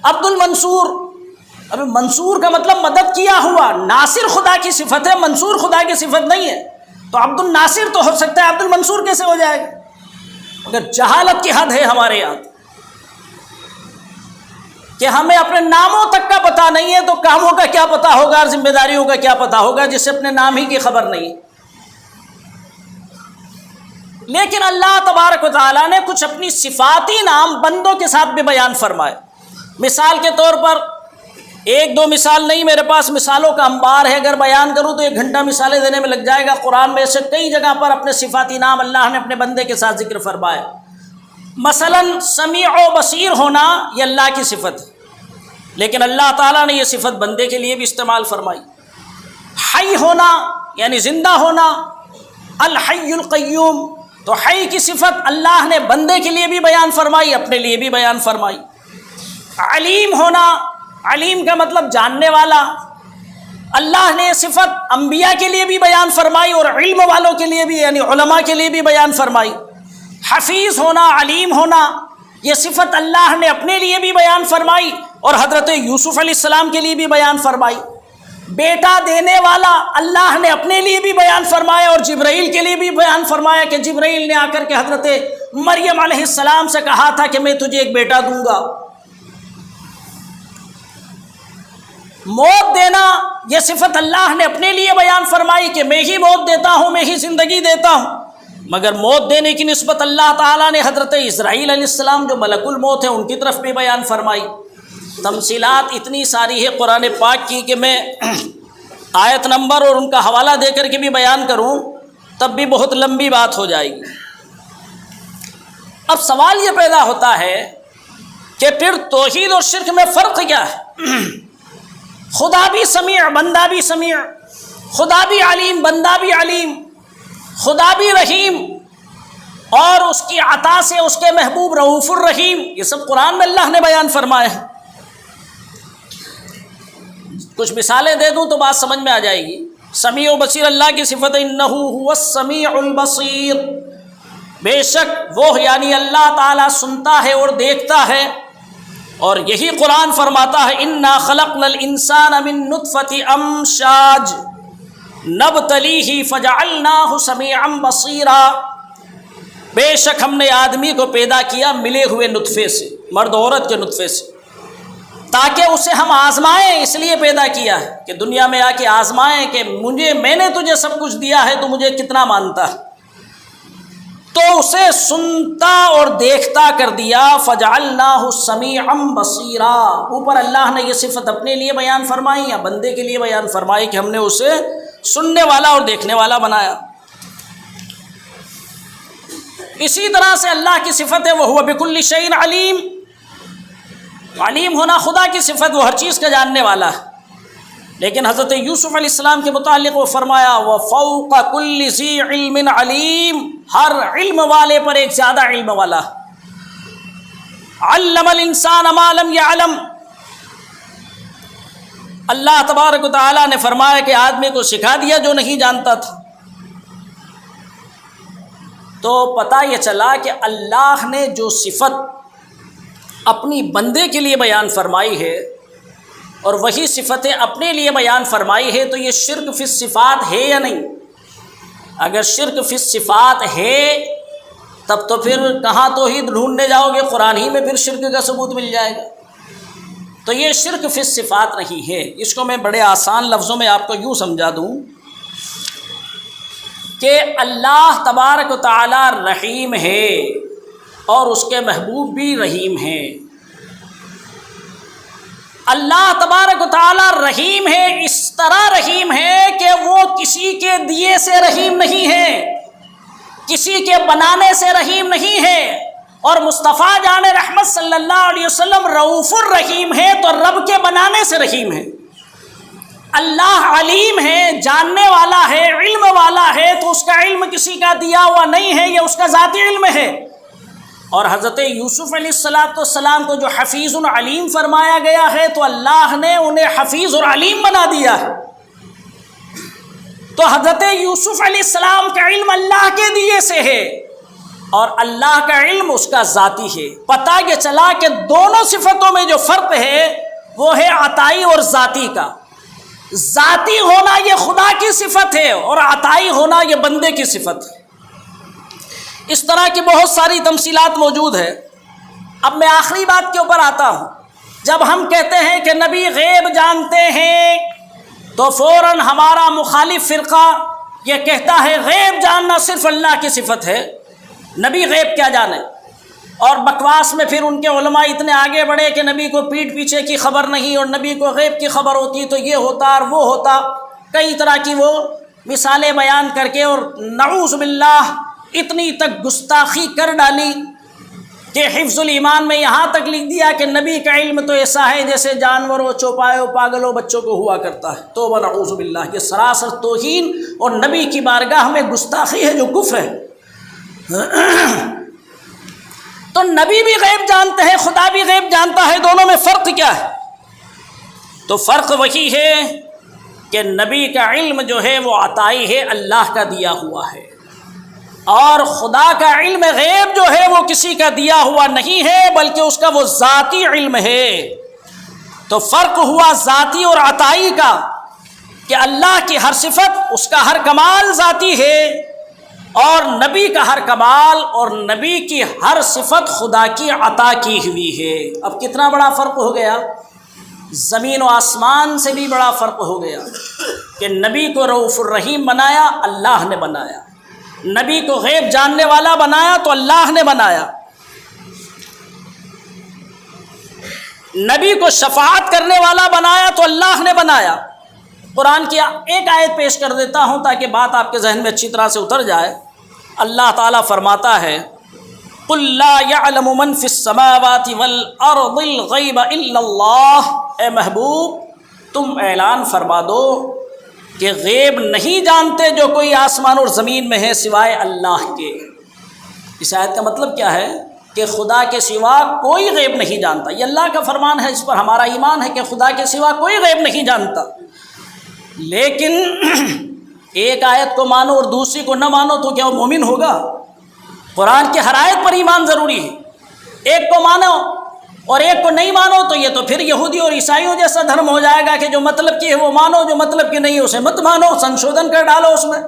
عبد المنصور، ابھی منصور کا مطلب مدد کیا ہوا، ناصر خدا کی صفت ہے، منصور خدا کی صفت نہیں ہے، تو عبد الناصر تو ہو سکتا ہے، عبد المنصور کیسے ہو جائے گا؟ اگر جہالت کی حد ہے ہمارے یہاں کہ ہمیں اپنے ناموں تک کا پتہ نہیں ہے، تو کاموں کا کیا پتہ ہوگا، اور ذمہ داریوں کا کیا پتہ ہوگا، جس سے اپنے نام ہی کی خبر نہیں۔ لیکن اللہ تبارک و تعالیٰ نے کچھ اپنی صفاتی نام بندوں کے ساتھ بھی بیان فرمائے۔ مثال کے طور پر، ایک دو مثال نہیں، میرے پاس مثالوں کا انبار ہے، اگر بیان کروں تو 1 گھنٹہ مثالیں دینے میں لگ جائے گا۔ قرآن میں سے کئی جگہ پر اپنے صفاتی نام اللہ نے اپنے بندے کے ساتھ ذکر فرمائے۔ مثلا سمیع و بصیر ہونا یہ اللہ کی صفت ہے، لیکن اللہ تعالیٰ نے یہ صفت بندے کے لیے بھی استعمال فرمائی۔ حی ہونا یعنی زندہ ہونا، الحی القیوم، تو حی کی صفت اللہ نے بندے کے لیے بھی بیان فرمائی، اپنے لیے بھی بیان فرمائی۔ علیم ہونا، علیم کا مطلب جاننے والا، اللہ نے صفت انبیاء کے لیے بھی بیان فرمائی اور علم والوں کے لیے بھی، یعنی علماء کے لیے بھی بیان فرمائی۔ حفیظ ہونا، علیم ہونا، یہ صفت اللہ نے اپنے لیے بھی بیان فرمائی اور حضرت یوسف علیہ السلام کے لیے بھی بیان فرمائی۔ بیٹا دینے والا اللہ نے اپنے لیے بھی بیان فرمایا اور جبرائیل کے لیے بھی بیان فرمایا کہ جبرائیل نے آ کر کے حضرت مریم علیہ السلام سے کہا تھا کہ میں تجھے ایک بیٹا دوں گا۔ موت دینا، یہ صفت اللہ نے اپنے لیے بیان فرمائی کہ میں ہی موت دیتا ہوں، میں ہی زندگی دیتا ہوں، مگر موت دینے کی نسبت اللہ تعالیٰ نے حضرت اسرائیل علیہ السلام جو ملک الموت ہیں ان کی طرف بھی بیان فرمائی۔ تمثیلات اتنی ساری ہے قرآن پاک کی کہ میں آیت نمبر اور ان کا حوالہ دے کر کے بھی بیان کروں تب بھی بہت لمبی بات ہو جائے گی۔ اب سوال یہ پیدا ہوتا ہے کہ پھر توحید اور شرک میں فرق کیا ہے؟ خدا بھی سمیع، بندہ بھی سمیع، خدا بھی علیم، بندہ بھی علیم، خدا بھی رحیم، اور اس کی عطا سے اس کے محبوب رؤوف الرحیم، یہ سب قرآن میں اللہ نے بیان فرمائے ہیں۔ کچھ مثالیں دے دوں تو بات سمجھ میں آ جائے گی۔ سمیع و بصیر اللہ کی صفت ہے، انہ هو السمیع البصیر، بے شک وہ یعنی اللہ تعالیٰ سنتا ہے اور دیکھتا ہے، اور یہی قرآن فرماتا ہے انا خلقنا الانسان من نطفۃ امشاج نبتلیہ فجعلناہ سمیعا بصیرا، بے شک ہم نے آدمی کو پیدا کیا ملے ہوئے نطفے سے، مرد عورت کے نطفے سے، تاکہ اسے ہم آزمائیں، اس لیے پیدا کیا ہے کہ دنیا میں آ کے آزمائیں کہ میں نے تجھے سب کچھ دیا ہے تو مجھے کتنا مانتا ہے، تو اسے سنتا اور دیکھتا کر دیا۔ فجعلناہ سمیعا بصیرا، اوپر اللہ نے یہ صفت اپنے لیے بیان فرمائی یا بندے کے لیے بیان فرمائی کہ ہم نے اسے سننے والا اور دیکھنے والا بنایا۔ اسی طرح سے اللہ کی صفت ہے وہو بکل شیء علیم، علیم ہونا خدا کی صفت، وہ ہر چیز کا جاننے والا ہے۔ لیکن حضرت یوسف علیہ السلام کے متعلق وہ فرمایا وَفَوْقَ كُلِّ ذِي عِلْمٍ عَلِيمٍ، ہر علم والے پر ایک زیادہ علم والا۔ عَلَّمَ الْإِنسَانَ مَا لَمْ يَعْلَمْ، اللہ تبارک و تعالیٰ نے فرمایا کہ آدمی کو سکھا دیا جو نہیں جانتا تھا۔ تو پتہ یہ چلا کہ اللہ نے جو صفت اپنی بندے کے لیے بیان فرمائی ہے اور وہی صفتیں اپنے لیے بیان فرمائی ہے، تو یہ شرک فی الصفات ہے یا نہیں؟ اگر شرک فی الصفات ہے تب تو پھر کہاں توحید ڈھونڈنے جاؤ گے، قرآن ہی میں پھر شرک کا ثبوت مل جائے گا۔ تو یہ شرک فی الصفات نہیں ہے۔ اس کو میں بڑے آسان لفظوں میں آپ کو یوں سمجھا دوں کہ اللہ تبارک و تعالی رحیم ہے اور اس کے محبوب بھی رحیم ہیں۔ اللہ تبارک و تعالی رحیم ہے، اس طرح رحیم ہے کہ وہ کسی کے دیے سے رحیم نہیں ہے، کسی کے بنانے سے رحیم نہیں ہے، اور مصطفیٰ جان رحمت صلی اللہ علیہ وسلم رؤوف الرحیم ہے تو رب کے بنانے سے رحیم ہے۔ اللہ علیم ہے، جاننے والا ہے، علم والا ہے، تو اس کا علم کسی کا دیا ہوا نہیں ہے، یہ اس کا ذاتی علم ہے۔ اور حضرت یوسف علیہ السلام کو جو حفیظ علیم فرمایا گیا ہے تو اللہ نے انہیں حفیظ اور علیم بنا دیا ہے۔ تو حضرت یوسف علیہ السلام کا علم اللہ کے دیے سے ہے اور اللہ کا علم اس کا ذاتی ہے۔ پتہ یہ چلا کہ دونوں صفتوں میں جو فرق ہے وہ ہے عطائی اور ذاتی کا۔ ذاتی ہونا یہ خدا کی صفت ہے اور عطائی ہونا یہ بندے کی صفت ہے۔ اس طرح کی بہت ساری تمثیلات موجود ہے۔ اب میں آخری بات کے اوپر آتا ہوں۔ جب ہم کہتے ہیں کہ نبی غیب جانتے ہیں تو فوراً ہمارا مخالف فرقہ یہ کہتا ہے غیب جاننا صرف اللہ کی صفت ہے، نبی غیب کیا جانے۔ اور بکواس میں پھر ان کے علماء اتنے آگے بڑھے کہ نبی کو پیٹھ پیچھے کی خبر نہیں اور نبی کو غیب کی خبر ہوتی تو یہ ہوتا اور وہ ہوتا، کئی طرح کی وہ مثالیں بیان کر کے، اور نعوذ باللہ اتنی تک گستاخی کر ڈالی کہ حفظ الایمان میں یہاں تک لکھ دیا کہ نبی کا علم تو ایسا ہے جیسے جانوروں، چوپایوں، پاگلوں، بچوں کو ہوا کرتا ہے۔ توبہ نعوذ باللہ، یہ سراسر توہین اور نبی کی بارگاہ میں گستاخی ہے جو کفر ہے۔ تو نبی بھی غیب جانتے ہیں، خدا بھی غیب جانتا ہے، دونوں میں فرق کیا ہے؟ تو فرق وہی ہے کہ نبی کا علم جو ہے وہ عطائی ہے، اللہ کا دیا ہوا ہے، اور خدا کا علم غیب جو ہے وہ کسی کا دیا ہوا نہیں ہے بلکہ اس کا وہ ذاتی علم ہے۔ تو فرق ہوا ذاتی اور عطائی کا کہ اللہ کی ہر صفت، اس کا ہر کمال ذاتی ہے، اور نبی کا ہر کمال اور نبی کی ہر صفت خدا کی عطا کی ہوئی ہے۔ اب کتنا بڑا فرق ہو گیا، زمین و آسمان سے بھی بڑا فرق ہو گیا کہ نبی کو رؤوف الرحیم بنایا، اللہ نے بنایا، نبی کو غیب جاننے والا بنایا تو اللہ نے بنایا، نبی کو شفاعت کرنے والا بنایا تو اللہ نے بنایا۔ قرآن کی ایک آیت پیش کر دیتا ہوں تاکہ بات آپ کے ذہن میں اچھی طرح سے اتر جائے۔ اللہ تعالیٰ فرماتا ہے قُلْ لَا يَعْلَمُ مَنْ فِي السَّمَاوَاتِ وَالْأَرْضِ الْغَيْبَ إِلَّا اللَّهُ، اے محبوب تم اعلان فرما دو کہ غیب نہیں جانتے جو کوئی آسمان اور زمین میں ہے سوائے اللہ کے۔ اس آیت کا مطلب کیا ہے کہ خدا کے سوا کوئی غیب نہیں جانتا، یہ اللہ کا فرمان ہے، اس پر ہمارا ایمان ہے کہ خدا کے سوا کوئی غیب نہیں جانتا۔ لیکن ایک آیت کو مانو اور دوسری کو نہ مانو تو کیا وہ مومن ہوگا؟ قرآن کی ہر آیت پر ایمان ضروری ہے۔ ایک کو مانو اور ایک کو نہیں مانو تو یہ تو پھر یہودی اور عیسائیوں جیسا دھرم ہو جائے گا کہ جو مطلب کی ہے وہ مانو، جو مطلب کی نہیں اسے مت مانو، سنشودھن کر ڈالو اس میں۔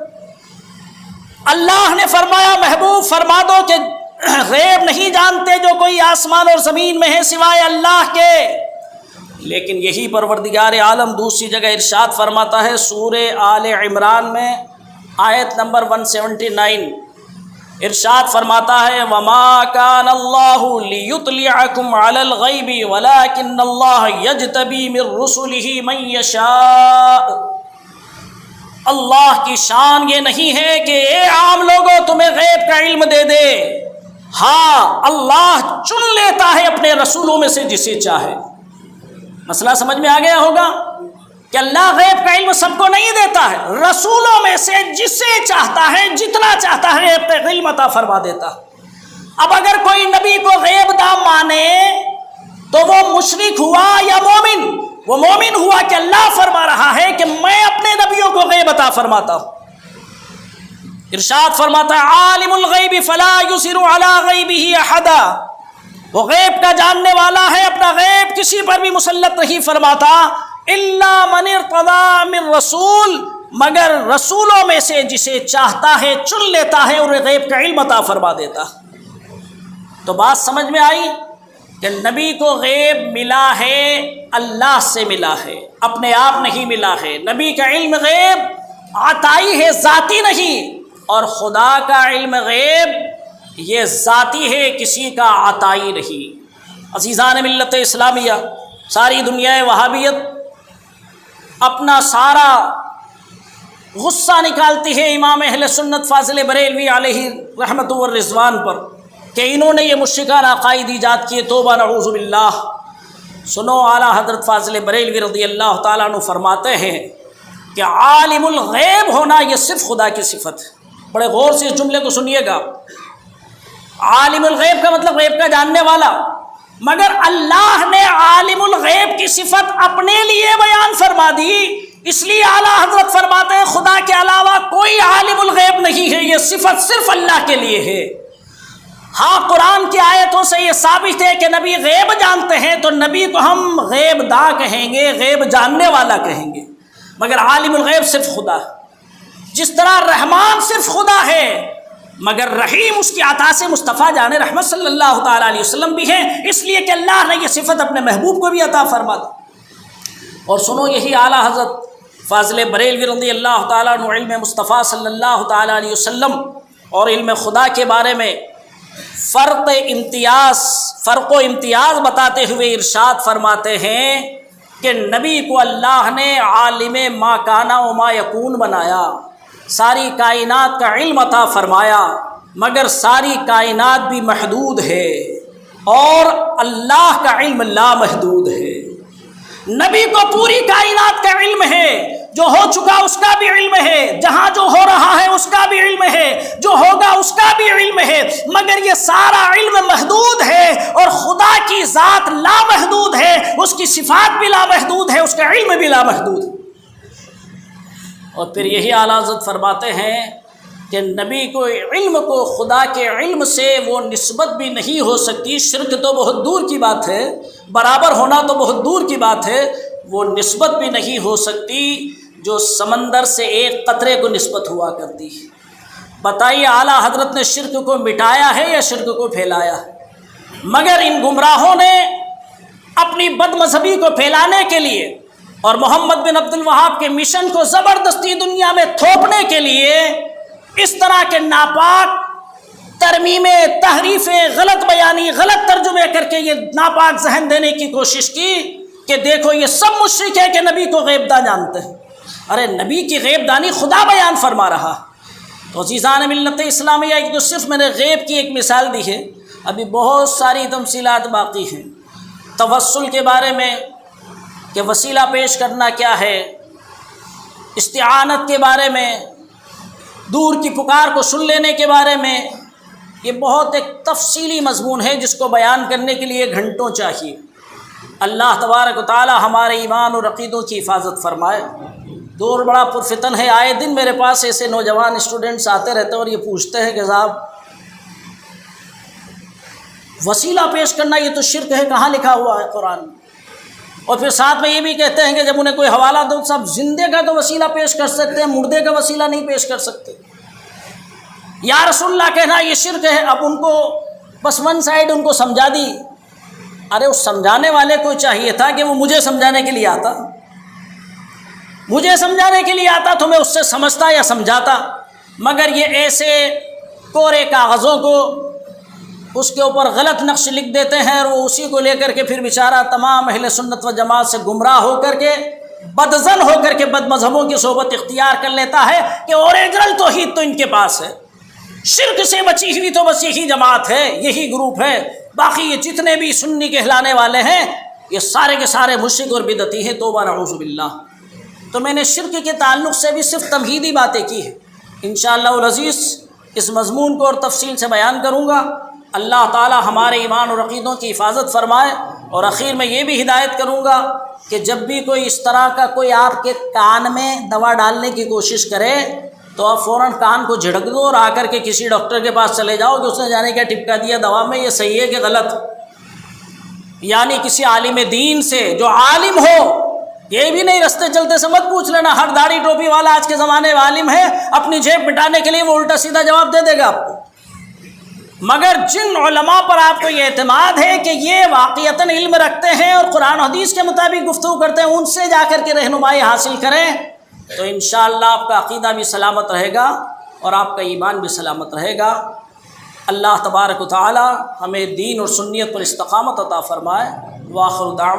اللہ نے فرمایا محبوب فرما دو کہ غیب نہیں جانتے جو کوئی آسمان اور زمین میں ہے سوائے اللہ کے، لیکن یہی پروردگار عالم دوسری جگہ ارشاد فرماتا ہے سورہ آل عمران میں آیت نمبر 179، ارشاد فرماتا ہے وَمَا كَانَ اللَّهُ لِيُطْلِعَكُمْ عَلَى الْغَيْبِ وَلَكِنَّ اللَّهَ يَجْتَبِي مِن رُّسُلِهِ مَن يَشَاءُ۔ اللہ کی شان یہ نہیں ہے کہ اے عام لوگوں تمہیں غیب کا علم دے دے، ہاں اللہ چن لیتا ہے اپنے رسولوں میں سے جسے چاہے۔ مسئلہ سمجھ میں آ گیا ہوگا کہ اللہ غیب کا علم سب کو نہیں دیتا ہے، رسولوں میں سے جسے چاہتا ہے جتنا چاہتا ہے غیب کا علم عطا فرما دیتا۔ اب اگر کوئی نبی کو غیب دان مانے تو وہ مشرک ہوا یا مومن؟ وہ مومن ہوا کہ اللہ فرما رہا ہے کہ میں اپنے نبیوں کو غیب عطا فرماتا ہوں۔ ارشاد فرماتا ہے عالم الغیب فلا یظہر علی غیبہ احدا، وہ غیب کا جاننے والا ہے، اپنا غیب کسی پر بھی مسلط نہیں فرماتا، الا من ارتضی من رسول، مگر رسولوں میں سے جسے چاہتا ہے چن لیتا ہے اور غیب کا علم عطا فرما دیتا۔ تو بات سمجھ میں آئی کہ نبی کو غیب ملا ہے، اللہ سے ملا ہے، اپنے آپ نہیں ملا ہے۔ نبی کا علم غیب عطائی ہے، ذاتی نہیں، اور خدا کا علم غیب یہ ذاتی ہے، کسی کا عطائی نہیں۔ عزیزان ملت اسلامیہ، ساری دنیا وہابیت اپنا سارا غصہ نکالتی ہے امام اہل سنت فاضل بریلوی علیہ رحمت و رضوان پر کہ انہوں نے یہ مشرکانہ عقائد ایجاد کیے، توبہ نعوذ باللہ۔ سنو، اعلیٰ حضرت فاضل بریلوی رضی اللہ تعالیٰ عنہ فرماتے ہیں کہ عالم الغیب ہونا یہ صرف خدا کی صفت ہے۔ بڑے غور سے اس جملے کو سنیے گا، عالم الغیب کا مطلب غیب کا جاننے والا، مگر اللہ نے عالم الغیب کی صفت اپنے لیے بیان فرما دی، اس لیے اعلیٰ حضرت فرماتے ہیں خدا کے علاوہ کوئی عالم الغیب نہیں ہے، یہ صفت صرف اللہ کے لیے ہے۔ ہاں، قرآن کی آیتوں سے یہ ثابت ہے کہ نبی غیب جانتے ہیں، تو نبی کو ہم غیب داں کہیں گے، غیب جاننے والا کہیں گے، مگر عالم الغیب صرف خدا ہے۔ جس طرح رحمان صرف خدا ہے مگر رحیم اس کی عطا سے مصطفیٰ جان رحمت صلی اللہ تعالیٰ علیہ وسلم بھی ہے، اس لیے کہ اللہ نے یہ صفت اپنے محبوب کو بھی عطا فرما دی۔ اور سنو، یہی اعلیٰ حضرت فاضل بریلوی رضی اللہ تعالیٰ عنہ علم مصطفیٰ صلی اللہ تعالیٰ علیہ وسلم اور علم خدا کے بارے میں فرق و امتیاز بتاتے ہوئے ارشاد فرماتے ہیں کہ نبی کو اللہ نے عالم ما کان و ما یکون بنایا، ساری کائنات کا علم عطا فرمایا، مگر ساری کائنات بھی محدود ہے اور اللہ کا علم لامحدود ہے۔ نبی کو پوری کائنات کا علم ہے، جو ہو چکا اس کا بھی علم ہے، جہاں جو ہو رہا ہے اس کا بھی علم ہے، جو ہوگا اس کا بھی علم ہے، مگر یہ سارا علم محدود ہے اور خدا کی ذات لامحدود ہے، اس کی صفات بھی لامحدود ہے، اس کا علم بھی لامحدود ہے۔ اور پھر یہی اعلیٰ حضرت فرماتے ہیں کہ نبی کو علم کو خدا کے علم سے وہ نسبت بھی نہیں ہو سکتی، شرک تو بہت دور کی بات ہے، برابر ہونا تو بہت دور کی بات ہے، وہ نسبت بھی نہیں ہو سکتی جو سمندر سے ایک قطرے کو نسبت ہوا کرتی ہے۔ بتائیے اعلیٰ حضرت نے شرک کو مٹایا ہے یا شرک کو پھیلایا ہے؟ مگر ان گمراہوں نے اپنی بد مذہبی کو پھیلانے کے لیے اور محمد بن عبد الوہاب کے مشن کو زبردستی دنیا میں تھوپنے کے لیے اس طرح کے ناپاک ترمیمیں، تحریفیں، غلط بیانی، غلط ترجمے کر کے یہ ناپاک ذہن دینے کی کوشش کی کہ دیکھو یہ سب مشرک ہے کہ نبی کو غیب داں جانتے ہیں۔ ارے نبی کی غیب دانی خدا بیان فرما رہا۔ تو عزیزان ملت اسلامیہ، ایک تو صرف میں نے غیب کی ایک مثال دی ہے، ابھی بہت ساری تفصیلات باقی ہیں۔ توسل کے بارے میں کہ وسیلہ پیش کرنا کیا ہے، استعانت کے بارے میں، دور کی پکار کو سن لینے کے بارے میں، یہ بہت ایک تفصیلی مضمون ہے جس کو بیان کرنے کے لیے گھنٹوں چاہیے۔ اللہ تبارک و تعالی ہمارے ایمان اور عقیدوں کی حفاظت فرمائے۔ دور بڑا پرفتن ہے، آئے دن میرے پاس ایسے نوجوان اسٹوڈنٹس آتے رہتے ہیں اور یہ پوچھتے ہیں کہ صاحب وسیلہ پیش کرنا یہ تو شرک ہے، کہاں لکھا ہوا ہے قرآن میں؟ اور پھر ساتھ میں یہ بھی کہتے ہیں کہ جب انہیں کوئی حوالہ دو صاحب زندے کا تو وسیلہ پیش کر سکتے ہیں، مردے کا وسیلہ نہیں پیش کر سکتے۔ یا رسول اللہ کہنا یہ شرک ہے۔ اب ان کو بس ون سائڈ ان کو سمجھا دی ارے اس سمجھانے والے کو چاہیے تھا کہ وہ مجھے سمجھانے کے لیے آتا، مجھے سمجھانے کے لیے آتا تو میں اس سے سمجھتا یا سمجھاتا، مگر یہ ایسے کورے کاغذوں کو اس کے اوپر غلط نقش لکھ دیتے ہیں اور وہ اسی کو لے کر کے پھر بیچارہ تمام اہل سنت و جماعت سے گمراہ ہو کر کے، بدظن ہو کر کے بد مذہبوں کی صحبت اختیار کر لیتا ہے کہ اوریجنل توحید تو ان کے پاس ہے، شرک سے بچی ہوئی تو بس یہی جماعت ہے، یہی گروپ ہے، باقی یہ جتنے بھی سنی کہلانے والے ہیں یہ سارے کے سارے مشرک اور بدعتی ہیں، توبہ نعوذ باللہ۔ تو میں نے شرک کے تعلق سے بھی صرف تمہیدی باتیں کی ہیں، انشاءاللہ العزیز اس مضمون کو اور تفصیل سے بیان کروں گا۔ اللہ تعالی ہمارے ایمان اور عقیدوں کی حفاظت فرمائے، اور اخیر میں یہ بھی ہدایت کروں گا کہ جب بھی کوئی اس طرح کا کوئی آپ کے کان میں دوا ڈالنے کی کوشش کرے تو آپ فوراً کان کو جھڑک دو اور آ کر کے کسی ڈاکٹر کے پاس چلے جاؤ کہ اس نے جانے کیا ٹپکا دیا دوا میں، یہ صحیح ہے کہ غلط، یعنی کسی عالم دین سے جو عالم ہو، یہ بھی نہیں رستے چلتے سے مت پوچھ لینا، ہر داڑھی ٹوپی والا آج کے زمانے میں عالم ہے، اپنی جیب مٹانے کے لیے وہ الٹا سیدھا جواب دے دے گا آپ کو، مگر جن علماء پر آپ کو یہ اعتماد ہے کہ یہ واقعتاً علم رکھتے ہیں اور قرآن و حدیث کے مطابق گفتگو کرتے ہیں، ان سے جا کر کے رہنمائی حاصل کریں تو انشاءاللہ آپ کا عقیدہ بھی سلامت رہے گا اور آپ کا ایمان بھی سلامت رہے گا۔ اللہ تبارک و تعالی ہمیں دین اور سنیت پر استقامت عطا فرمائے۔ وآخر دعوانا